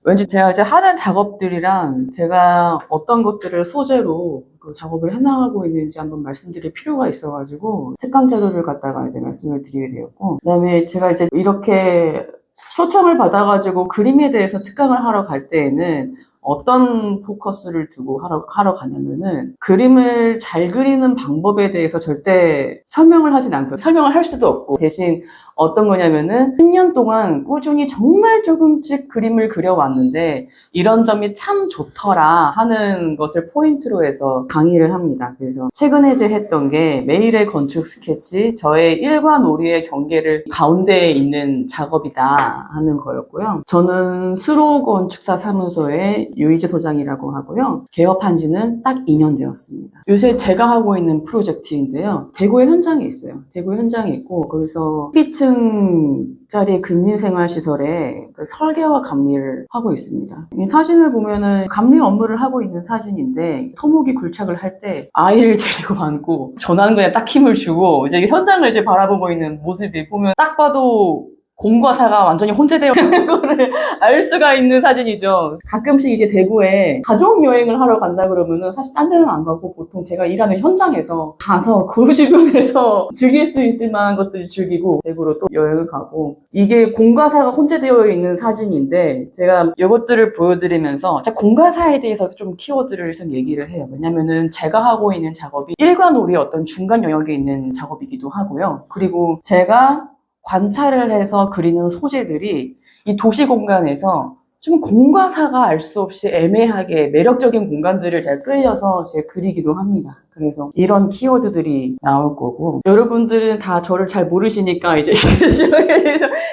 왠지 제가 이제 하는 작업들이랑 제가 어떤 것들을 소재로 그 작업을 해나가고 있는지 한번 말씀드릴 필요가 있어가지고 특강 자료를 갖다가 이제 말씀을 드리게 되었고, 그다음에 제가 이제 이렇게 초청을 받아가지고 그림에 대해서 특강을 하러 갈 때에는 어떤 포커스를 두고 하러 가냐면은, 그림을 잘 그리는 방법에 대해서 절대 설명을 하진 않고요. 설명을 할 수도 없고, 대신 어떤 거냐면은 10년 동안 꾸준히 정말 조금씩 그림을 그려왔는데 이런 점이 참 좋더라 하는 것을 포인트로 해서 강의를 합니다. 그래서 최근에 이제 했던 게 매일의 건축 스케치, 저의 일과 놀이의 경계를 가운데에 있는 작업이다 하는 거였고요. 저는 수로 건축사 사무소의 유희재 소장이라고 하고요. 개업한 지는 딱 2년 되었습니다. 요새 제가 하고 있는 프로젝트인데요. 대구에 현장이 있어요. 대구에 현장이 있고, 거기서 12층짜리 근린생활시설에 그 설계와 감리를 하고 있습니다. 이 사진을 보면은 감리 업무를 하고 있는 사진인데, 토목이 굴착을 할 때 아이를 데리고 앉고 저는 그냥 딱 힘을 주고 이제 현장을 이제 바라보고 있는 모습이 보면 딱 봐도 공과 사가 완전히 혼재되어 있는 거를 알 수가 있는 사진이죠. 가끔씩 이제 대구에 가족 여행을 하러 간다 그러면은 사실 딴 데는 안 가고 보통 제가 일하는 현장에서 가서 그 주변에서 즐길 수 있을 만한 것들을 즐기고 대구로 또 여행을 가고, 이게 공과 사가 혼재되어 있는 사진인데 제가 이것들을 보여드리면서 공과 사에 대해서 좀 키워드를 좀 얘기를 해요. 왜냐면은 제가 하고 있는 작업이 일과 놀이의 어떤 중간 영역에 있는 작업이기도 하고요. 그리고 제가 관찰을 해서 그리는 소재들이 이 도시 공간에서 좀 공과 사가 알 수 없이 애매하게 매력적인 공간들을 잘 끌려서 제가 그리기도 합니다. 그래서 이런 키워드들이 나올 거고, 여러분들은 다 저를 잘 모르시니까 이제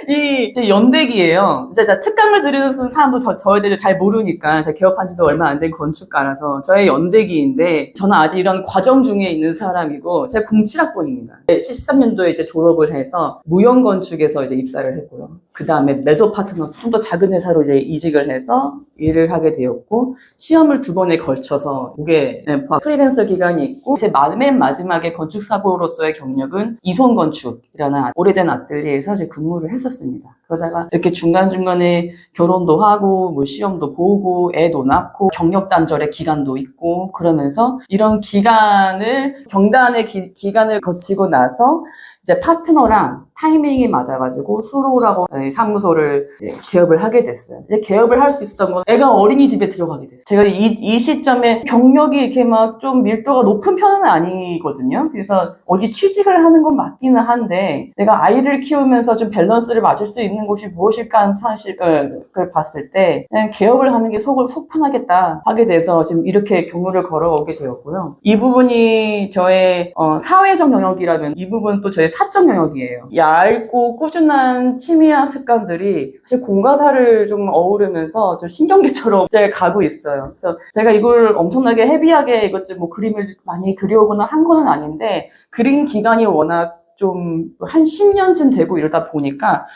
이 연대기예요. 이제 특강을 들으는 사람도 저에 대해 잘 모르니까, 제가 개업한 지도 얼마 안 된 건축가라서 저의 연대기인데, 저는 아직 이런 과정 중에 있는 사람이고, 제가 07학번입니다. 13년도에 이제 졸업을 해서 무형건축에서 이제 입사를 했고요. 그 다음에 메조 파트너스, 좀 더 작은 회사로 이제 이직을 해서 일을 하게 되었고, 시험을 2번에 걸쳐서 그게 프리랜서 기간이 있고, 제 맨 마지막에 건축사고로서의 경력은 이손건축이라는 오래된 아뜰리에서 이제 근무를 했었습니다. 그러다가 이렇게 중간중간에 결혼도 하고 뭐 시험도 보고 애도 낳고 경력 단절의 기간도 있고, 그러면서 이런 기간을 경단의 기간을 거치고 나서 이제 파트너랑 타이밍이 맞아가지고 수로라고 사무소를 개업을 하게 됐어요. 이제 개업을 할 수 있었던 건 애가 어린이집에 들어가게 됐어요. 제가 이 시점에 경력이 이렇게 막 좀 밀도가 높은 편은 아니거든요. 그래서 어디 취직을 하는 건 맞기는 한데, 내가 아이를 키우면서 좀 밸런스를 맞출 수 있는 곳이 무엇일까 하는 사실을 봤을 때 그냥 개업을 하는 게 속 편하겠다 하게 돼서 지금 이렇게 경로를 걸어오게 되었고요. 이 부분이 저의 사회적 영역이라면, 이 부분 또 저의 사적 영역이에요. 얇고 꾸준한 취미와 습관들이 사실 공과사를 좀 어우르면서 좀 신경계처럼 이제 가고 있어요. 그래서 제가 이걸 엄청나게 헤비하게 이것 뭐 그림을 많이 그려오거나 한 거는 아닌데, 그린 기간이 워낙 좀 한 10년쯤 되고 이러다 보니까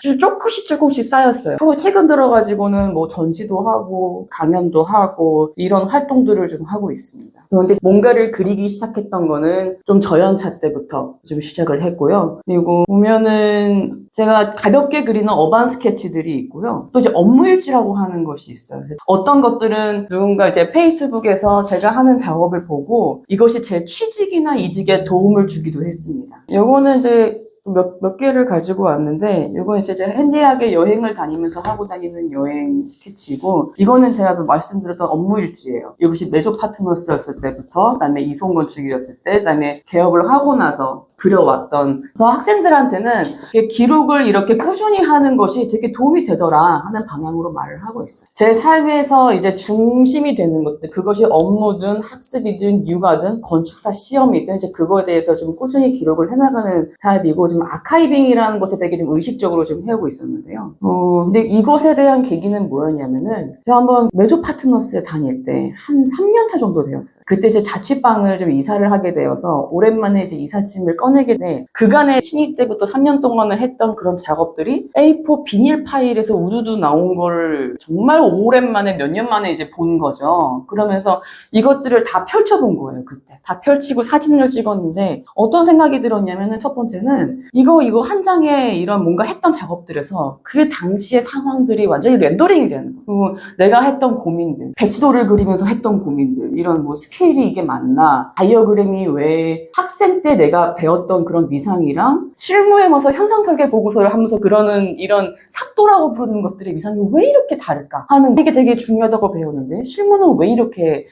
조금씩 쌓였어요. 최근 들어가지고는 뭐 전시도 하고 강연도 하고 이런 활동들을 좀 하고 있습니다. 그런데 뭔가를 그리기 시작했던 거는 좀 저연차 때부터 좀 시작을 했고요. 그리고 보면은 제가 가볍게 그리는 어반 스케치들이 있고요. 또 이제 업무일지라고 하는 것이 있어요. 어떤 것들은 누군가 이제 페이스북에서 제가 하는 작업을 보고 이것이 제 취직이나 이직에 도움을 주기도 했습니다. 요거는 이제 몇 개를 가지고 왔는데, 이건 이제 제가 핸디하게 여행을 다니면서 하고 다니는 여행 스케치고, 이거는 제가 말씀드렸던 업무일지예요. 이것이 메조 파트너스였을 때부터, 그다음에 이손건축이었을 때, 그다음에 개업을 하고 나서 그려왔던, 학생들한테는 기록을 이렇게 꾸준히 하는 것이 되게 도움이 되더라 하는 방향으로 말을 하고 있어요. 제 삶에서 이제 중심이 되는 것들, 그것이 업무든 학습이든 육아든 건축사 시험이든 이제 그거에 대해서 좀 꾸준히 기록을 해나가는 타입이고, 좀 아카이빙이라는 것에 되게 좀 의식적으로 좀 해오고 있었는데요. 근데 이것에 대한 계기는 뭐였냐면은, 제가 한번 메조 파트너스에 다닐 때 한 3년 차 정도 되었어요. 그때 이제 자취방을 좀 이사를 하게 되어서 오랜만에 이제 이삿짐을 꺼내게 돼. 그간의 신입 때부터 3년 동안을 했던 그런 작업들이 A4 비닐 파일에서 우두두 나온 거를 정말 오랜만에 몇 년 만에 이제 본 거죠. 그러면서 이것들을 다 펼쳐본 거예요, 그때. 다 펼치고 사진을 찍었는데 어떤 생각이 들었냐면은 첫 번째는 이거 한 장에 이런 뭔가 했던 작업들에서 그 당시의 상황들이 완전히 렌더링이 되는 거예요. 그리고 내가 했던 고민들, 배치도를 그리면서 했던 고민들, 이런 뭐 스케일이 이게 맞나, 다이어그램이 왜 학생 때 내가 배웠던 그런 위상이랑 실무에 와서 현상 설계 보고서를 하면서 그러는 이런 삽도라고 부르는 것들의 위상이 왜 이렇게 다를까 하는 게 되게 중요하다고 배웠는데 실무는 왜 이렇게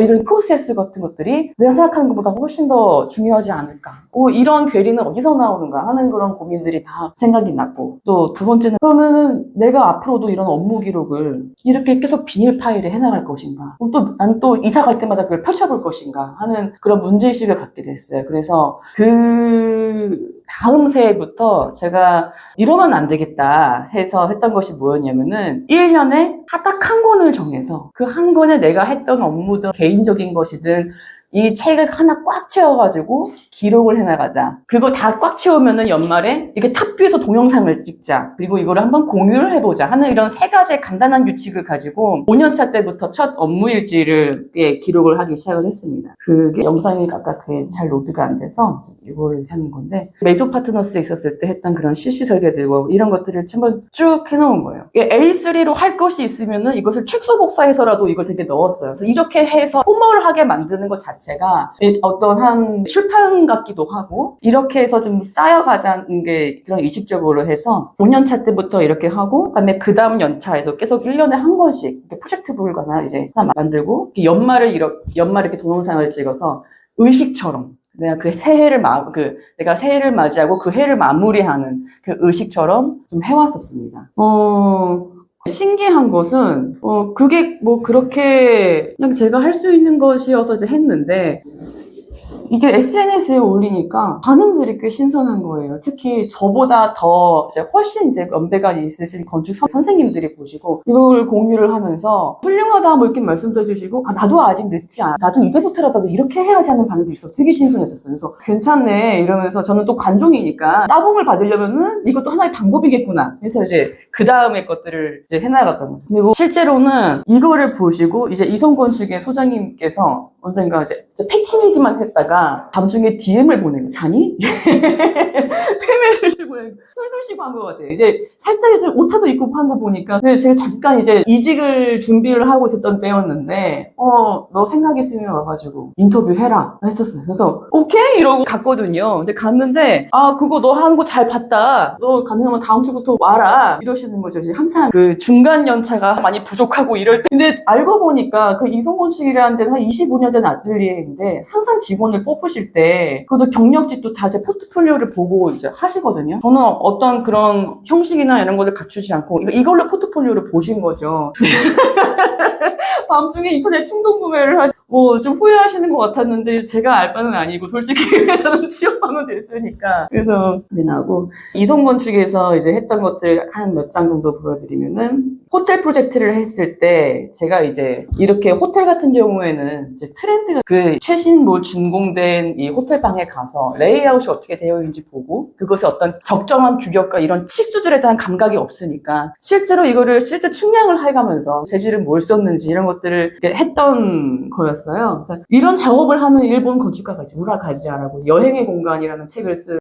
이런 프로세스 같은 것들이 내가 생각하는 것보다 훨씬 더 중요하지 않을까? 이런 괴리는 어디서 나오는가 하는 그런 고민들이 다 생각이 났고, 또 두 번째는 그러면은 내가 앞으로도 이런 업무 기록을 이렇게 계속 비닐 파일에 해나갈 것인가? 난 또 이사 갈 때마다 그걸 펼쳐볼 것인가 하는 그런 문제의식을 갖게 됐어요. 그래서 그 다음 새해부터 제가 이러면 안 되겠다 해서 했던 것이 뭐였냐면은 1년에 딱 한 권을 정해서 그 한 권에 내가 했던 업무든 개인적인 것이든 이 책을 하나 꽉 채워가지고 기록을 해나가자. 그거 다 꽉 채우면은 연말에 이렇게 탑뷰에서 동영상을 찍자. 그리고 이거를 한번 공유를 해보자 하는 이런 세 가지의 간단한 규칙을 가지고 5년차 때부터 첫 업무일지를 기록을 하기 시작을 했습니다. 그게 영상이 아까 잘 로드가 안 돼서 이거를 하는 건데, 메조 파트너스에 있었을 때 했던 그런 실시 설계들과 이런 것들을 한번 쭉 해놓은 거예요. A3로 할 것이 있으면은 이것을 축소복사해서라도 이걸 되게 넣었어요. 그래서 이렇게 해서 포멀하게 만드는 것 자체가 어떤 한 출판 같기도 하고, 이렇게 해서 좀 쌓여가자는 게 그런 의식적으로 해서 5년차 때부터 이렇게 하고, 그다음에 그 다음 연차에도 계속 1년에 한 권씩 이렇게 프로젝트북을 이제 하나 만들고, 연말에 이렇게 동영상을 찍어서 의식처럼 내가 내가 새해를 맞이하고 그 해를 마무리하는 그 의식처럼 좀 해왔었습니다. 신기한 것은, 그게 뭐 그렇게 그냥 제가 할 수 있는 것이어서 이제 했는데, 이게 SNS에 올리니까 반응들이 꽤 신선한 거예요. 특히 저보다 더 훨씬 연배가 있으신 건축 선생님들이 보시고 이걸 공유를 하면서 훌륭하다 뭐 이렇게 말씀도 해주시고, 나도 아직 늦지 않아, 나도 이제부터라도 이렇게 해야지 하는 반응도 있어서 되게 신선했었어요. 그래서 괜찮네 이러면서, 저는 또 관종이니까 따봉을 받으려면은 이것도 하나의 방법이겠구나 해서 이제 그 다음에 것들을 이제 해나갔던 거죠. 그리고 실제로는 이거를 보시고 이제 이성권 측의 소장님께서 언젠가 이제 패치니기만 했다가 밤중에 DM을 보내고, 자니? 패매를 들고 술 드시고 한 것 같아요. 이제 살짝 이제 오타도 입고 한 거 보니까, 제가 잠깐 이제 이직을 준비를 하고 있었던 때였는데, 너 생각 있으면 와가지고 인터뷰 해라 했었어요. 그래서 오케이 이러고 갔거든요. 근데 갔는데, 그거 너 하는 거 잘 봤다, 너 가능하면 다음 주부터 와라 이러시는 거죠. 이제 한참 그 중간 연차가 많이 부족하고 이럴 때. 근데 알고 보니까 그 이성권 측이라는 데는 한 25년 된 아틀리에인데, 항상 직원을 뽑으실 때 그것도 경력직도 다 제 포트폴리오를 보고 이제 하시거든요. 저는 어떤 그런 형식이나 이런 것을 갖추지 않고 이걸로 포트폴리오를 보신 거죠. 밤중에 인터넷 충동 구매를 좀 후회하시는 것 같았는데, 제가 알 바는 아니고 솔직히 저는 취업하면 됐으니까. 그래서 나고 이성권 측에서 이제 했던 것들 한 몇 장 정도 보여드리면은, 호텔 프로젝트를 했을 때 제가 이제 이렇게 호텔 같은 경우에는 이제 트렌드가 최신 준공된 이 호텔 방에 가서 레이아웃이 어떻게 되어 있는지 보고, 그것의 어떤 적정한 규격과 이런 치수들에 대한 감각이 없으니까 실제로 이거를 측량을 해가면서 재질은 뭘 썼는지 이런 것들을 했던 거였어요. 이런 작업을 하는 일본 건축가가 우라카지아라고, 여행의 공간이라는 책을 쓴